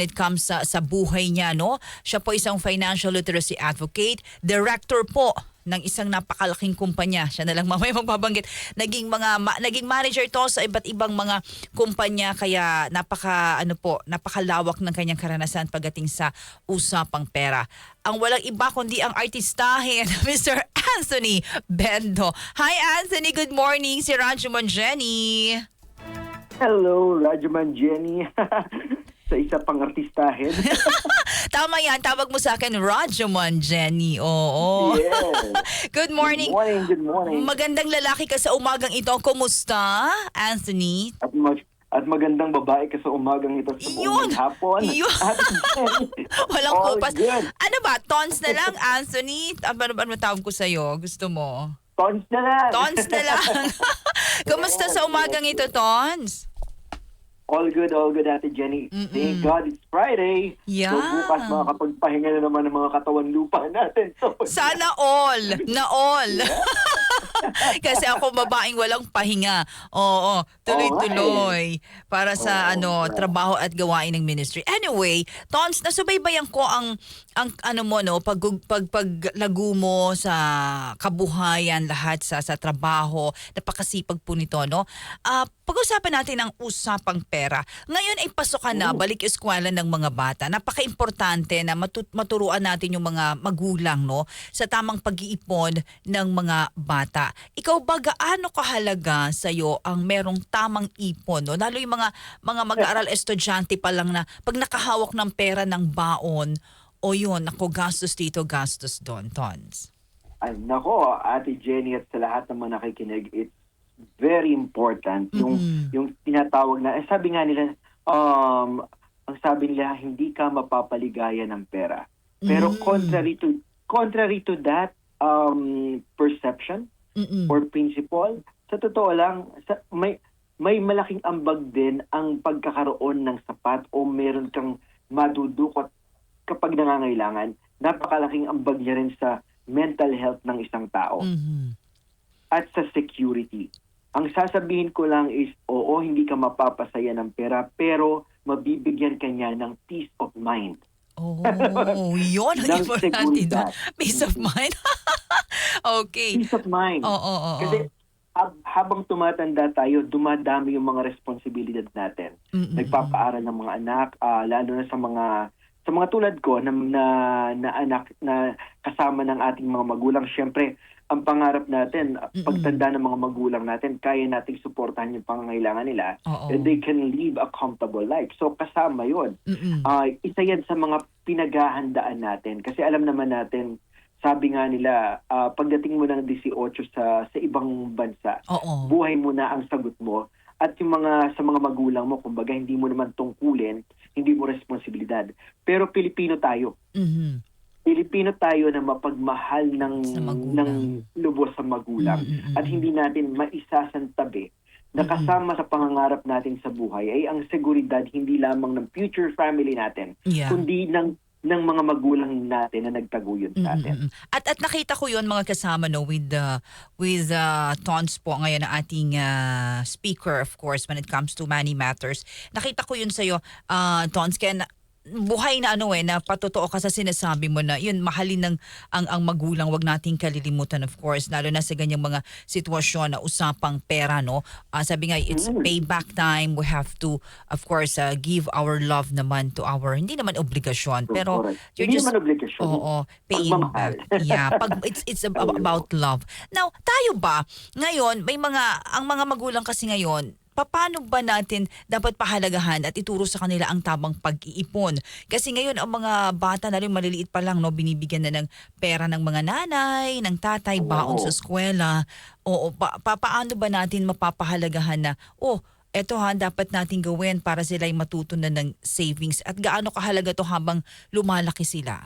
it comes sa buhay niya, no? Siya po isang financial literacy advocate, director po ng isang napakalaking kumpanya. Siya na lang mamaya magbabanggit. Naging manager to sa iba't ibang mga kumpanya, kaya napakalawak ng kanyang karanasan pagdating sa usapang pera. Ang walang iba kundi ang artistahin, Mr. Anthony Bendo. Hi Anthony, good morning. Si Rajuman Jenny. Hello, Rajuman Jenny. Sa isa pang artistahin. Tama yan, tawag mo sa akin Rajuman Jenny. Oo. Yes. Good morning. Good morning. Magandang lalaki ka sa umagang ito. Kumusta, Anthony? At magandang babae ka sa umagang ito sa buong hapon. Yun. Walang All kupas. good. Ano ba? Tons na lang, Anthony? Ano matawag ko sa'yo? Gusto mo? Tons na lang. Tons na lang. Kumusta sa umagang ito, Tons? All good, Ate Jenny. Thank God it's Friday. Yeah. So bukas makakapagpahinga na naman ng mga katawan lupa natin. So, Sana all. Na all. Yeah. Kasi ako babaeng walang pahinga. Oo, tuloy-tuloy para sa trabaho at gawain ng ministry. Anyway, Tons, nasubaybayan ko ang paglago mo sa kabuhayan, lahat sa trabaho. Napakasipag po nito, no? Pag-usapan natin ang usapang pera. Ngayon ay pasok ka na, balik eskwela ng mga bata. Napaka-importante na maturuan natin yung mga magulang, no, sa tamang pag-iipon ng mga bata. Ikaw ba, gaano kahalaga sa'yo ang merong tamang ipon, no? Lalo yung mga mag-aaral estudyante pa lang na pag nakahawak ng pera ng baon, o yun, ako gastos dito, gastos doon, Tons. Ay, nako, Ate Jenny, at sa lahat naman nakikinig, it's very important yung tinatawag na, sabi nga nila, ang sabi nila, hindi ka mapapaligaya ng pera. Pero contrary to that perception or principle, sa totoo lang, may malaking ambag din ang pagkakaroon ng sapat o meron kang madudukot kapag nangangailangan. Napakalaking ambag niya rin sa mental health ng isang tao at sa security. Ang sasabihin ko lang is, oo, hindi ka mapapasaya ng pera, pero mabibigyan ka niya ng peace of mind. Oh, yun ang importante doon. Peace of mind. Okay. Peace of mind. Oo. Kasi habang tumatanda tayo, dumadami yung mga responsibilidad natin. Nagpapaaral ng mga anak, lalo na sa mga tulad ko na anak na kasama ng ating mga magulang. Siyempre, ang pangarap natin, pagtanda ng mga magulang natin, kaya nating suportahan yung pangangailangan nila, and they can live a comfortable life. So kasama yun. Isa yan sa mga pinaghahandaan natin. Kasi alam naman natin, sabi nga nila, pagdating mo ng 18 sa ibang bansa, buhay mo na ang sagot mo. At yung sa mga magulang mo, kumbaga hindi mo naman tungkulin, hindi mo responsibilidad. Pero Pilipino tayo. Pilipino tayo na mapagmahal ng lubos sa magulang. At hindi natin maisasantabi na kasama sa pangangarap natin sa buhay ay ang seguridad hindi lamang ng future family natin, kundi ng mga magulang natin na nagtaguyod sa atin. At nakita ko yun mga kasama, no, with Tons po ngayon na ating speaker, of course, when it comes to money matters. Nakita ko yun sa'yo, Tons, kaya buhay na na patotoo ka sa sinasabi mo na yun, mahalin ng ang magulang, wag nating kalilimutan, of course, lalo na sa ganyang mga sitwasyon na usapang pera, no. Sabi nga, it's payback time. We have to, of course, give our love naman to our, hindi naman obligasyon, pero you're hindi just naman obligasyon. Paying back. Yeah, it's about love. Now, tayo ba ngayon, ang mga magulang kasi ngayon, paano ba natin dapat pahalagahan at ituro sa kanila ang tamang pag-iipon? Kasi ngayon ang mga bata na rin maliliit pa lang, no, binibigyan na ng pera ng mga nanay, ng tatay, baon sa eskwela. Paano ba natin mapapahalagahan na, eto dapat natin gawin para sila'y matuto na ng savings, at gaano kahalaga to habang lumalaki sila?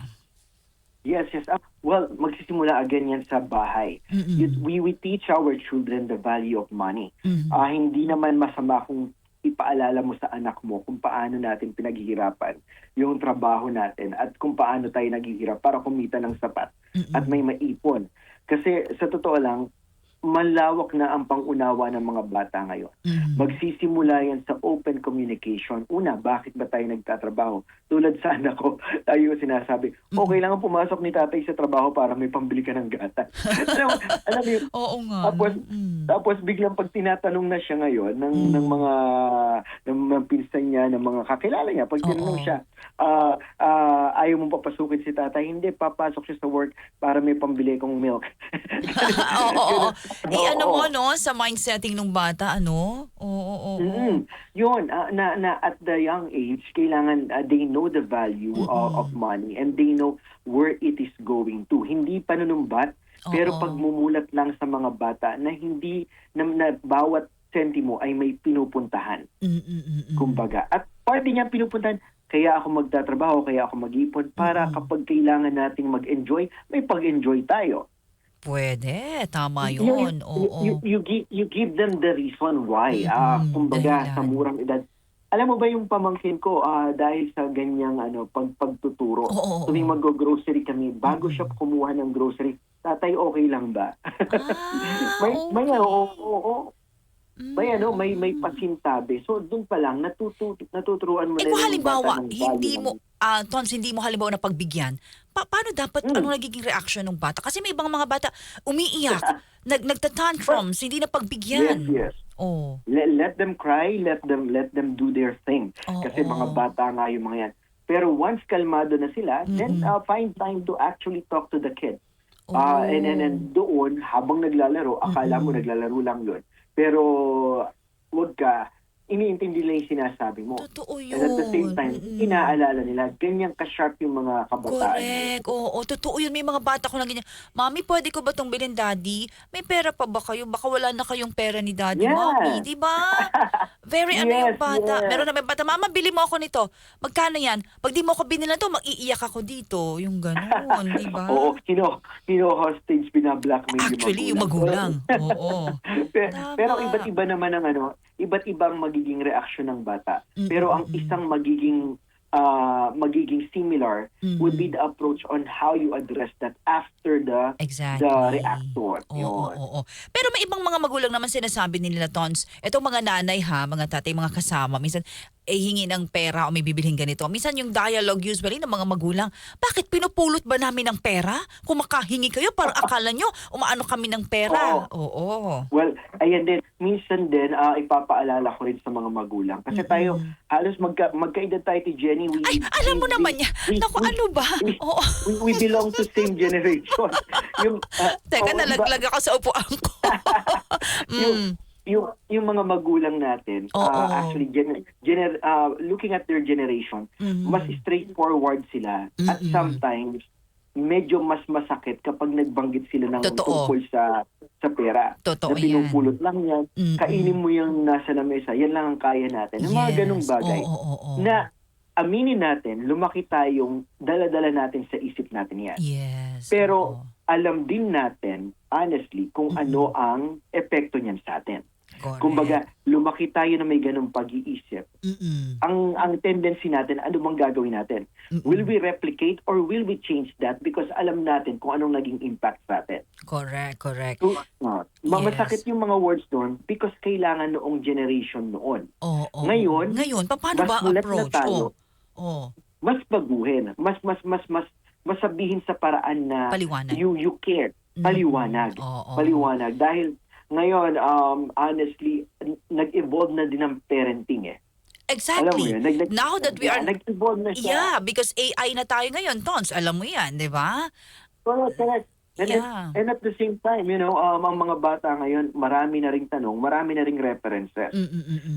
Yes. Well, magsisimula again yan sa bahay. We teach our children the value of money. Hindi naman masama kung ipaalala mo sa anak mo kung paano natin pinaghihirapan yung trabaho natin at kung paano tayo naghihirap para kumita ng sapat at may maipon. Kasi sa totoo lang, malawak na ang pangunawa ng mga bata ngayon. Magsisimula yan sa open communication. Una, bakit ba tayo nagtatrabaho? Tulad sa anak ko, tayo sinasabi, kailangan pumasok ni tatay sa trabaho para may pambili ka ng gata. alam mo yun? Oo nga. Tapos biglang pag tinatanong na siya ngayon ng mga pinsan niya, ng mga kakilala niya, pag tinanong siya, ayaw mong papasukin si tatay, hindi, papasok siya sa work para may pambili kong milk. Oo. Ano mo, no, sa mindsetting ng bata, ano? Oo. Yun, na at the young age, kailangan they know the value of money and they know where it is going to. Hindi panunumbat, pero pagmumulat lang sa mga bata na hindi, na bawat sentimo ay may pinupuntahan. Kumbaga. At parte niya pinupuntahan, kaya ako magtatrabaho, kaya ako mag-ipon, para kapag kailangan nating mag-enjoy, may pag-enjoy tayo. Pwede, tama yun. You give them the reason why. Kumbaga, sa murang edad. Alam mo ba yung pamangkin ko, dahil sa ganyang pagtuturo, tuwing mag-grocery kami, bago siya kumuha ng grocery, tatay, okay lang ba? May pasintabi. So, doon pa lang, natuturuan mo na kung yung halimbawa, bata ng value. Tons, hindi mo halimbawa na pagbigyan, paano dapat, anong nagiging reaction ng bata? Kasi may ibang mga bata, umiiyak, nagtatantrums, hindi na pagbigyan. Yes. Oh. Let them cry, let them do their thing. Kasi mga bata nga yung mga yan. Pero once kalmado na sila, then find time to actually talk to the kid. And then doon, habang naglalaro, akala mo naglalaro lang yun. Pero wag ka, iniintindi nila yung sinasabi mo. Totoo yun. And at the same time, inaalala nila, ganyan ka-sharp yung mga kabataan. Correct. Oo, totoo yun. May mga bata ko lang ganyan. Mami, pwede ko ba itong bilhin, Daddy? May pera pa ba kayo? Baka wala na kayong pera ni Daddy, Mami. Diba? Very yung bata. Meron na may bata, Mama, bili mo ako nito. Magkano yan? Pag di mo ako binila to, mag-iiyak ako dito. Yung gano'n, diba? Oo, hostage, binablackmail Actually, yung magulang. Oo. Pero iba't iba naman ang iba't ibang magiging reaksyon ng bata. Pero ang isang magiging similar would be the approach on how you address that after the reactor. Oo. Pero may ibang mga magulang naman sinasabi nila, Tons, etong mga nanay mga tatay, mga kasama, minsan hingi ng pera o may bibilhin ganito. Minsan yung dialogue usually ng mga magulang, bakit pinupulot ba namin ng pera? Kung makahingi kayo, parang akala nyo, umaano kami ng pera. Oo. Well, ayan din. Minsan din, ipapaalala ko rin sa mga magulang. Kasi tayo, halos magkaedad tayo ni Jenny. Alam mo naman niya. Naku, ano ba? We belong to same generation. Teka, nalaglag ako sa upuan ko. Yung mga magulang natin, actually, looking at their generation, mas straightforward sila. At sometimes, medyo mas masakit kapag nagbanggit sila ng tungkol sa pera. Totoo na pinupulot lang yan. Kainin mo yung nasa lamesa, yan lang ang kaya natin. Yung mga ganung bagay na aminin natin, lumaki tayong dala-dala natin sa isip natin yan. Yes. Pero alam din natin, honestly, kung ano ang epekto niyan sa atin. Correct. Kumbaga, lumaki tayo na may ganung pag-iisip. Ang tendency natin, ano bang gagawin natin? Will we replicate or will we change that? Because alam natin kung anong naging impact sa atin. Correct. So, masakit yung mga words doon because kailangan noong generation noon. Ngayon, paano ba approach? Na tayo, mas baguhin. Mas sabihin sa paraan na paliwanag. You care. Paliwanag. Paliwanag. Dahil ngayon, honestly, nag-evolve na din ang parenting Exactly. Alam mo yun, now that we are... Nag-evolve na siya. Yeah, because AI na tayo ngayon, Tons. Alam mo yan, di ba? Correct. And at the same time, ang mga bata ngayon, marami na ring tanong, marami na ring references.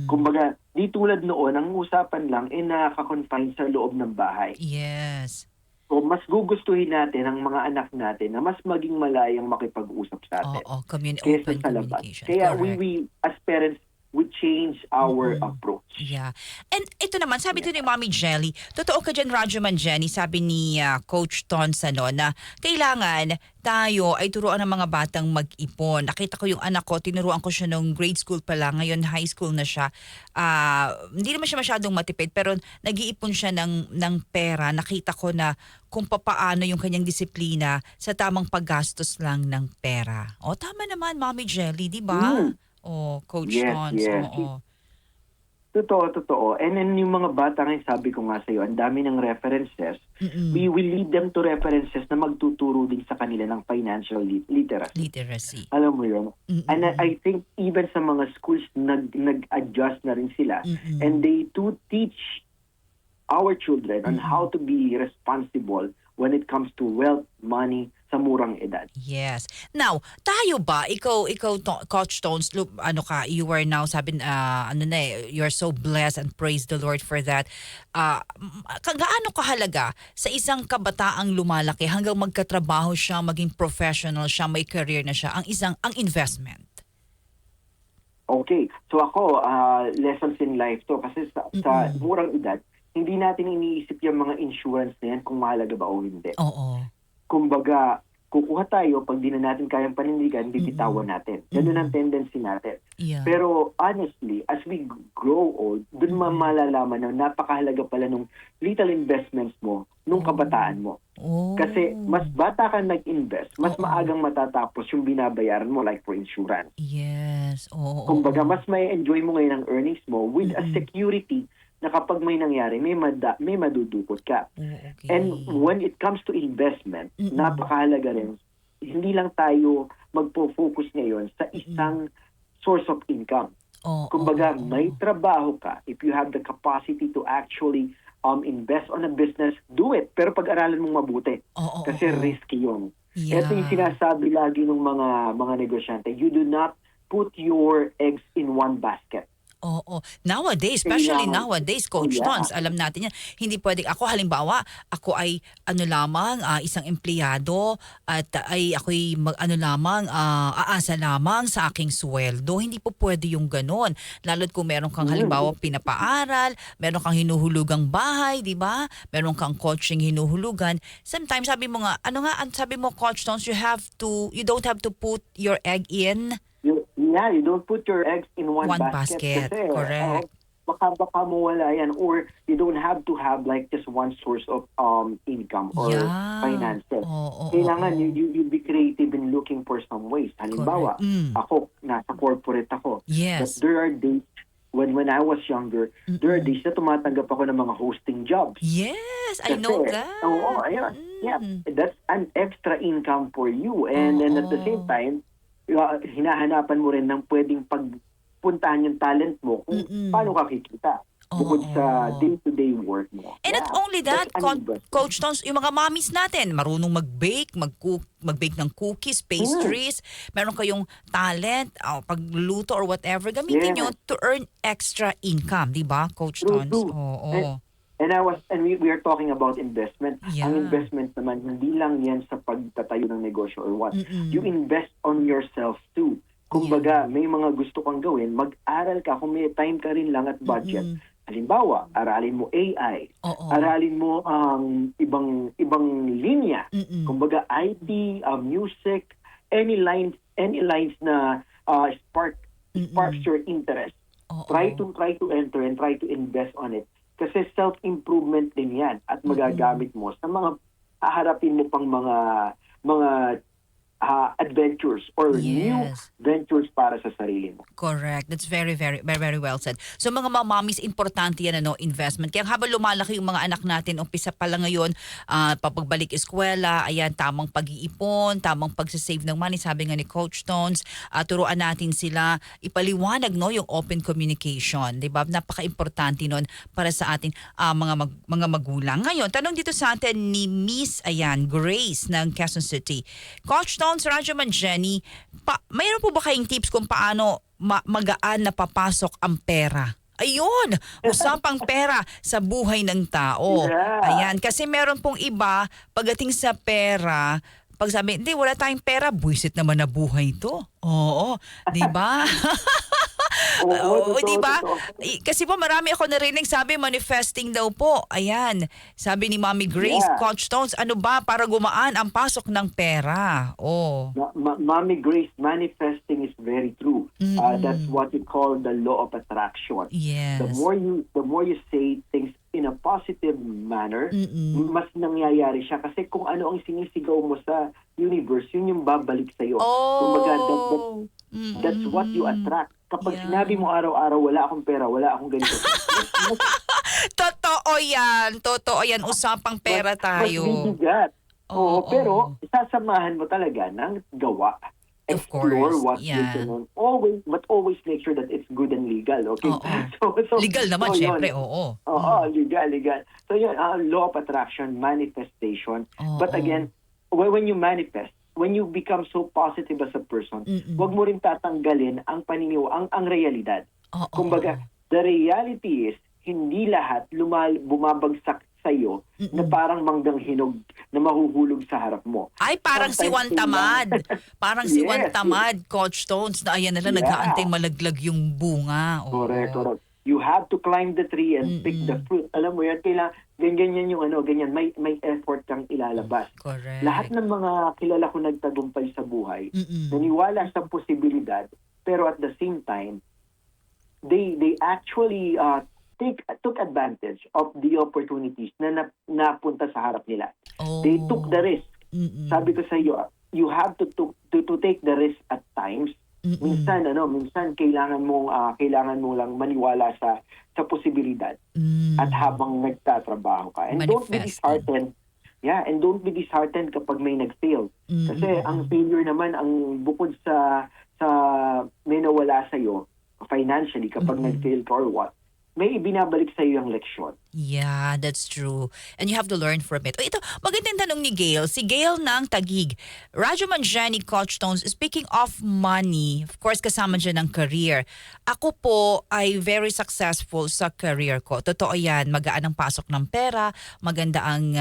Kumbaga, di tulad noon, ang usapan lang, nakaka-confine sa loob ng bahay. Yes. So, mas gugustuhin natin ang mga anak natin na mas maging malayang makipag-usap sa atin. Open kaysa sa labas. communication. Kaya correct. we as parents, we change our approach. Yeah. And ito naman, sabi to ni Mommy Jelly, totoo ka dyan, Rajuman Jenny, sabi ni Coach Tons na kailangan tayo ay turuan ng mga batang mag-ipon. Nakita ko yung anak ko, tinuruan ko siya nung grade school pa lang, ngayon high school na siya. Hindi naman siya masyadong matipid, pero nag-iipon siya ng pera. Nakita ko na kung papaano yung kanyang disiplina sa tamang paggastos lang ng pera. O, tama naman, Mommy Jelly, di ba? O, Coach Tons. Oo. Totoo. And then yung mga bata ngayon, sabi ko nga sa'yo, ang dami ng references. We will lead them to references na magtuturo din sa kanila ng financial literacy. Alam mo yun? And I think even sa mga schools, nag-adjust na rin sila. And they do teach our children on how to be responsible when it comes to wealth, money, sa murang edad. Yes. Now, tayo ba, ikaw Coach Tones, you are now, you're so blessed and praise the Lord for that. Gaano kahalaga sa isang kabataang lumalaki hanggang magkatrabaho siya, maging professional siya, may career na siya, ang investment? Okay. So ako, lessons in life to. Kasi sa murang edad, hindi natin iniisip yung mga insurance na yan kung mahalaga ba o hindi. Oo. Kumbaga, kukuha tayo, pag di na natin kayang panindigan, bibitawan natin. Ganun ang tendency natin. Yeah. Pero honestly, as we grow old, dun malalaman na napakahalaga pala nung little investments mo nung kabataan mo. Kasi mas bata ka nag-invest, mas maagang matatapos yung binabayaran mo, like for insurance. Yes. Kumbaga, mas may enjoy mo ngayon ang earnings mo with a security na kapag may nangyari, may madudukot ka. Okay. And when it comes to investment, napakahalaga rin, hindi lang tayo magpo-focus ngayon sa isang source of income. Kumbaga, may trabaho ka. If you have the capacity to actually invest on a business, do it. Pero pag-aralan mong mabuti. Kasi risky yun. Yeah. Ito yung sinasabi lagi ng mga negosyante. You do not put your eggs in one basket. Nowadays, especially nowadays, Coach Tons, alam natin yan. Hindi pwedeng, halimbawa, ako ay isang empleyado at ako'y aasa lamang sa aking sweldo. Hindi po pwede yung ganon. Lalo't kung meron kang halimbawa pinapaaral, meron kang hinuhulugang bahay, di ba? Meron kang coaching hinuhulugan. Sometimes sabi mo nga, sabi mo, Coach Tons, you don't have to put your egg in you don't put your eggs in one basket. Kasi, correct. Baka mawala yan. Or you don't have to have like just one source of income or finances. Kailangan you be creative in looking for some ways. Halimbawa, ako, nasa corporate ako. Yes. But there are days when I was younger, there are days na tumatanggap ako ng mga hosting jobs. Yes, I know that. Ayun. Yeah, that's an extra income for you. And then at the same time, hinahanapan mo rin ng pwedeng pagpuntahan yung talent mo kung paano ka kikita bukod sa day-to-day work mo. And not only that, Coach Tons, yung mga mommies natin, marunong mag-bake, mag-bake ng cookies, pastries, meron kayong talent, pagluto or whatever, gamitin nyo to earn extra income, di ba, Coach Tons? And we are talking about investment. Yeah. Ang investment naman, hindi lang yan sa pagtatayo ng negosyo or what. You invest on yourself too. Kumbaga, may mga gusto kang gawin, mag-aral ka kung may time ka rin lang at budget. Halimbawa, aralin mo AI. Aralin mo ang ibang linya. Kumbaga, IT, music, any lines na sparks your interest. Try to enter and try to invest on it. Kasi self-improvement din yan at magagamit mo sa mga haharapin mo pang mga adventures or new ventures para sa sarili mo. Correct. That's very, very, very, very well said. So mga mommies, importante yan, investment. Kaya habang lumalaki yung mga anak natin, umpisa pa lang ngayon, pagbalik eskwela, ayan, tamang pag-iipon, tamang pagsasave ng money, sabi nga ni Coach Tons, turuan natin sila, ipaliwanag, yung open communication. Diba? Napaka-importante nun para sa ating mga magulang. Ngayon, tanong dito sa atin ni Miss, Grace ng Quezon City. Coach Tons, Rajuman Jenny, mayroon po ba kayong tips kung paano magaan na papasok ang pera? Ayun, usapang pera sa buhay ng tao. Yeah. Ayan, kasi meron pong iba, pagdating sa pera, pag sabi, hindi, wala tayong pera, buwisit naman na buhay to. Oo, di ba? Oo, Di totoo, ba? totoo. Kasi po marami ako narinig sabi manifesting daw po. Ayan, sabi ni Mommy Grace, Yeah. Coach Stones, ano ba para gumaan ang pasok ng pera? Mommy Grace, manifesting is very true. That's Mm-mm. what we call the law of attraction. The Yes. more you say things in a positive manner, Mm-mm. mas nangyayari siya. Kasi kung ano ang sinisigaw mo sa universe, yun yung babalik sa'yo. Kumbaga, that's what you Mm-mm. attract. Kapag Yeah. sinabi mo araw-araw, wala akong pera, wala akong ganito. Totoo yan. Totoo yan. Usapang pera Mas tayo. bibigat. Oo, Oo, pero sasamahan mo talaga ng gawa. Of Explore course, what you yeah. can. Always make sure that it's good and legal, okay? Oo. Legal naman, yun. syempre. Oo. Oo, legal. So yun, law of attraction, manifestation. Oo. But again, when you manifest, when you become so positive as a person, wag mo rin tatanggalin ang ang realidad. Oo. Kumbaga, the reality is, hindi lahat bumabagsak sa'yo na parang manggang hinog na mahuhulog sa harap mo. Ay, parang si Juan Sometimes Tamad. Parang si Juan Yes. Tamad, Coach Stones, na ayan nila, Yeah. nag-aantay malaglag yung bunga. Oo. Correct. You have to climb the tree and pick the fruit. Alam mo yan, ganyan yung ganyan. May effort kang ilalabas. Correct. Lahat ng mga kilala ko nagtagumpay sa buhay, Mm-mm. naniwala sa posibilidad, pero at the same time, they actually took advantage of the opportunities na napunta sa harap nila. Oh. They took the risk. Mm-mm. Sabi ko sa iyo, you have to take the risk at times. Mm-mm. Minsan kailangan mo lang maniwala sa posibilidad Mm. at habang nagtatrabaho ka. And don't be Manifesting. disheartened. Yeah, and don't be disheartened kapag may nag-fail. Kasi ang failure naman, ang bukod sa may nawala sa iyo financially kapag nag-fail ka or what, may ibinabalik sa iyo yung leksyon. Yeah, that's true. And you have to learn from it. Ito, magandang tanong ni Gail. Si Gail ng Taguig. Radyo Manjani, Coach Stones, speaking of money, of course, kasama dyan ang career. Ako po ay very successful sa career ko. Totoo yan. Magaan ang pasok ng pera, maganda ang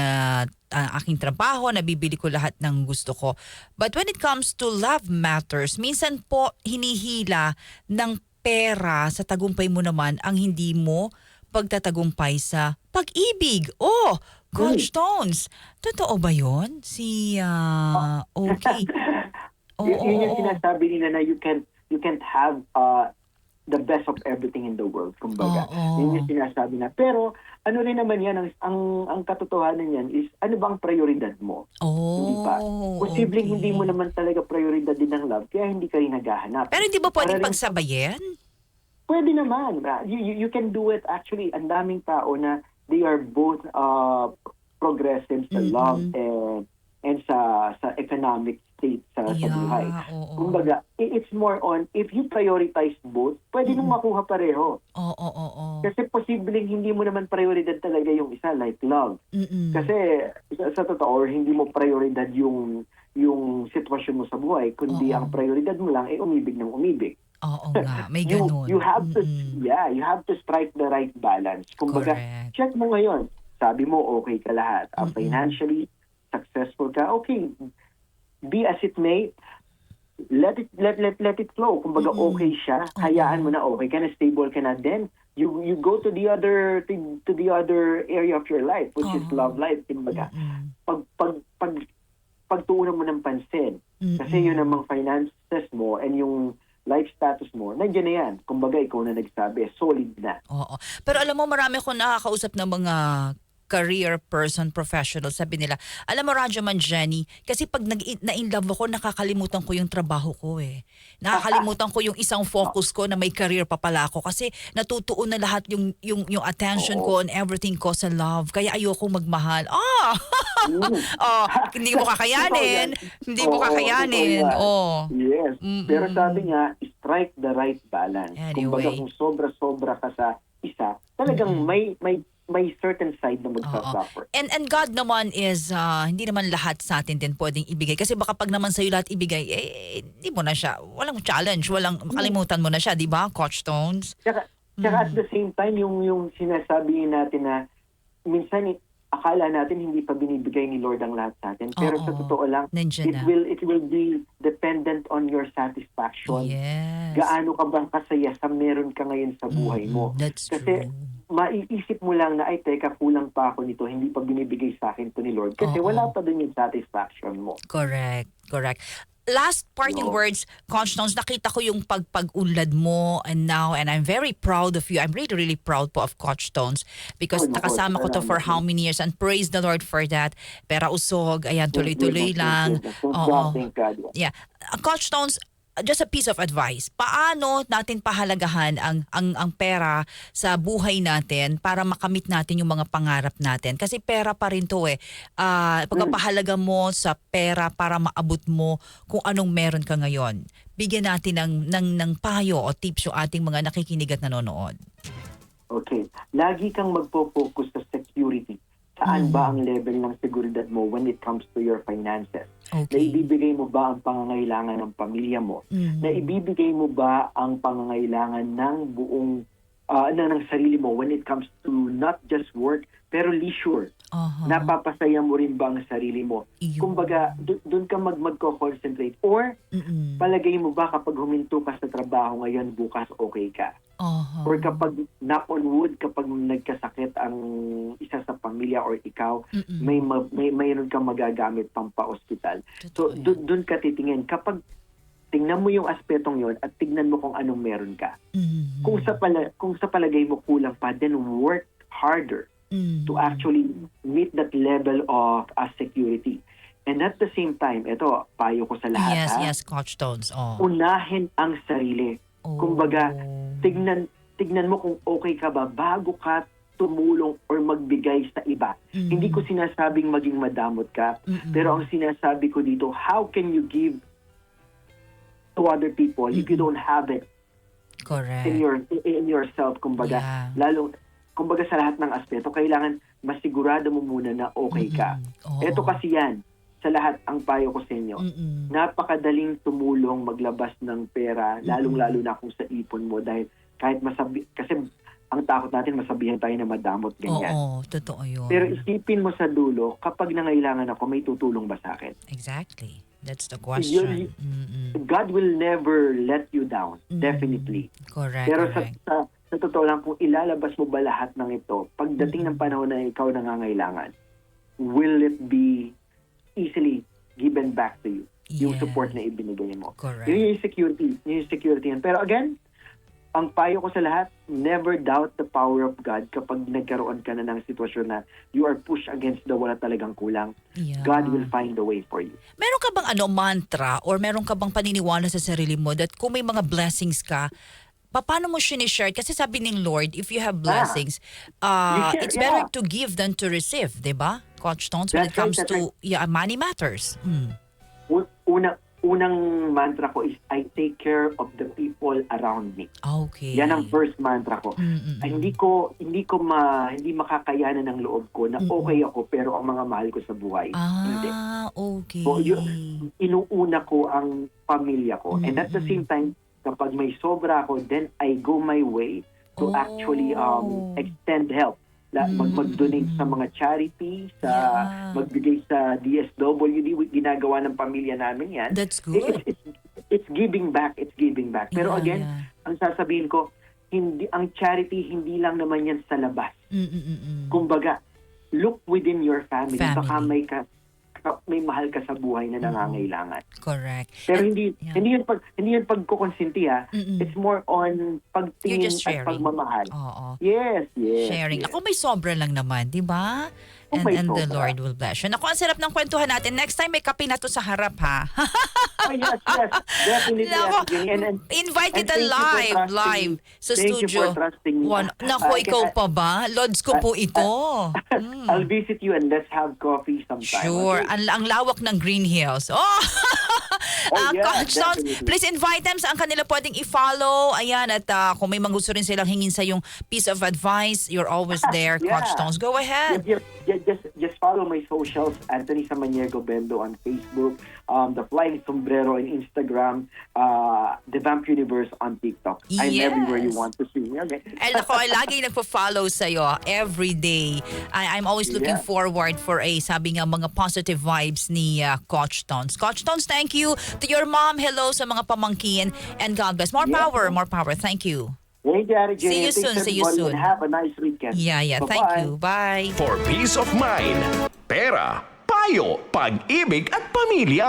aking trabaho, nabibili ko lahat ng gusto ko. But when it comes to love matters, minsan po hinihila ng pera sa tagumpay mo naman ang hindi mo pagtatagumpay sa pag-ibig. Oh, Coach Stones, totoo ba yun? Okay. Yun yung sinasabi nila na you can't have the best of everything in the world, kumbaga. Oo. Yun yung sinasabi na. Pero ano rin naman yan, ang katotohanan yan is ano bang prioridad mo? Hindi ba? Posibleng hindi mo naman talaga prioridad din ng love, kaya hindi ka rin naghahanap. Pero hindi ba pwedeng Para rin- pagsabayin? Pwede naman. You can do it actually. Ang daming tao na they are both progressive sa love and sa economic state sa buhay. Oo. Kumbaga, it's more on if you prioritize both, pwede nung makuha pareho. Oo. Kasi posibleng hindi mo naman prioridad talaga yung isa like love. Mm-mm. Kasi sa totoo or hindi mo prioridad yung sitwasyon mo sa buhay, kundi ang prioridad mo lang ay umibig ng umibig. Oo nga, may ganun. You have to you have to strike the right balance. Kumbaga, Correct. check mo ngayon. Sabi mo okay ka lahat. Financially successful ka. Okay. Be as it may. Let it flow. Kumbaga okay siya. Hayaan mo na okay ka na, stable ka na. Then you go to the other area of your life, which is love life. Kumbaga, pagtuunan mo ng pansin. Kasi yun namang finances mo and yung life status mo, nandiyan na yan. Kumbaga, ikaw na nagsabi, solid na. Oo. Pero alam mo, marami akong nakakausap ng mga career person, professional, sabi nila, alam mo, Radyo Manjani, kasi pag na-inlove ako, nakakalimutan ko yung trabaho ko eh. Nakakalimutan ko yung isang focus ko na may career pa pala ako kasi natutuon na lahat yung attention ko and everything ko sa love. Kaya ayoko magmahal. Hindi mo kakayanin. Hindi mo kakayanin. Yes. Pero sabi nga, strike the right balance. Kumbaga, Anyway. kung sobra-sobra ka sa isa, talagang may certain side na magsasuffer. And God naman is, hindi naman lahat sa atin din pwedeng ibigay. Kasi baka pag naman sa'yo lahat ibigay, hindi mo na siya, walang challenge, makalimutan mo na siya, di ba, Coach Stones? Tsaka at the same time, yung sinasabi natin na minsan akala natin hindi pa binibigay ni Lord ang lahat sa atin. Pero sa Oo. totoo lang, Nandiyan na. it will be dependent on your satisfaction. Yes. Gaano ka bang kasaya sa meron ka ngayon sa buhay mo? That's Kasi true. maiisip mo lang na, ay teka, kulang pa ako nito, hindi pa binibigay sa akin to ni Lord. Kasi Oo. wala pa din yung satisfaction mo. Correct. Last parting No. words, Coach Tones, nakita ko yung pag-unlad mo and I'm very proud of you. I'm really, really proud po of Coach Tones because Oh, naku, nakasama ko to for salamat. how many years and praise the Lord for that. Pera usog, ayan, tuloy-tuloy lang. Oo. Thank God. Yeah. Coach Tones, just a piece of advice. Paano natin pahalagahan ang pera sa buhay natin para makamit natin yung mga pangarap natin? Kasi pera pa rin to eh. Pagpapahalaga mo sa pera para maabot mo kung anong meron ka ngayon. Bigyan natin ng payo o tips yung ating mga nakikinig at nanonood. Okay. Lagi kang magpo-focus sa security. Saan ba ang level ng seguridad mo when it comes to your finances? Okay. Naibibigay mo ba ang pangangailangan ng pamilya mo? Naibibigay mo ba ang pangangailangan ng buong ng sarili mo when it comes to not just work pero leisure? Uh-huh. Napapasaya mo rin ba ang sarili mo? Iyon. Kumbaga, doon ka magko-concentrate. Or palagay mo ba kapag huminto ka sa trabaho ngayon, bukas okay ka? Uh-huh. Or kapag, knock on wood, kapag nagkasakit ang isa sa pamilya or ikaw, mayroon kang magagamit pang pa-hospital. So, Totoo yan. doon ka titingin. Kapag tingnan mo yung aspetong yon at tignan mo kung anong meron ka. Kung sa palagay mo kulang pa, then work harder to actually meet that level of security. And at the same time, ito, payo ko sa lahat. Yes, Coach Tones. Oh. Unahin ang sarili. Kumbaga, tignan mo kung okay ka ba bago ka tumulong or magbigay sa iba. Hindi ko sinasabing maging madamot ka, pero ang sinasabi ko dito, how can you give to other people if you don't have it Correct. in yourself? Kumbaga, kumbaga sa lahat ng aspeto, kailangan masigurado mo muna na okay ka. Oo. Ito kasi yan, sa lahat ang payo ko sa inyo. Napakadaling tumulong maglabas ng pera, lalong-lalo na kung sa ipon mo dahil kahit kasi ang takot natin masabihan tayo na madamot ganyan. Oo, totoo yun. Pero isipin mo sa dulo, kapag nangailangan ako, may tutulong ba sa akin? Exactly. That's the question. God will never let you down, definitely. Correct. Pero correct. sa totoo lang, kung ilalabas mo ba lahat ng ito, pagdating ng panahon na ikaw nangangailangan, will it be easily given back to you? Yung Yes. support na ibinigay mo. Correct. Yun yung security yan. Pero again, ang payo ko sa lahat, never doubt the power of God kapag nagkaroon ka na ng sitwasyon na you are pushed against the wala talagang kulang. Yeah. God will find a way for you. Meron ka bang mantra or meron ka bang paniniwala sa sarili mo that kung may mga blessings ka, paano mo sinishare? Kasi sabi ng Lord, if you have blessings, share, it's better yeah. to give than to receive, di ba? Coach Tones, when it That's right, comes that's to money matters. Unang mantra ko is I take care of the people around me. Okay. Yan ang first mantra ko. Ay, hindi makakayanan ng loob ko na okay ako pero ang mga mahal ko sa buhay hindi. Okay. So, inuuna ko ang pamilya ko. And at the same time, kapag may sobra ako, then I go my way to actually extend help. Mag-donate sa mga charity, magbigay sa DSWD, ginagawa ng pamilya namin yan. That's good. It's giving back. Pero Yeah, again, ang sasabihin ko, ang charity hindi lang naman yan sa labas. Kumbaga, look within your family. Baka may mahal ka sa buhay na nangangailangan. Correct. Pero hindi yun pagkukonsinti ha. It's more on You're pagtingin just at sharing. pagmamahal. Oo. Yes. Sharing. Ako may sobra lang naman, di ba? Oh, may And the sobra. Lord will bless you. Naku, ang sarap ng kwentuhan natin. Next time may kape na to sa harap, ha? Oh, yes. Definitely. Naku, And invite and kita thank you for trusting live sa Thank you studio. for trusting me. Naku, ikaw pa ba? Lods ko po ito. I'll visit you and let's have coffee sometime. Sure. Okay? Ang lawak ng Green Hills. Oh! yeah, Coach Tons, definitely. please invite them sa ang kanila pwedeng i-follow. Ayan, at kung may mga gusto rin silang hingin sa yung piece of advice, you're always there, Yeah. Coach Tons. Go ahead. Just follow my socials, Anthony Samaniego Bendo on Facebook, The Flying Sombrero on Instagram, The Vamp Universe on TikTok. I'm Yes. everywhere you want to see me. Okay. And ako ay lagi nagpo-follow sa'yo every day. I'm always looking Yeah. forward for sabi nga, mga positive vibes ni Coach Tons. Coach Tons, thank you. To your mom, hello sa mga pamangkin. And God bless. More Yeah. power, more power. Thank you. Thank you, Ari Jane. See you Thanks, soon, see you everybody, soon. and have a nice weekend. Yeah, thank Bye-bye. you. Bye. For peace of mind, pera, payo, pag-ibig at pamilya.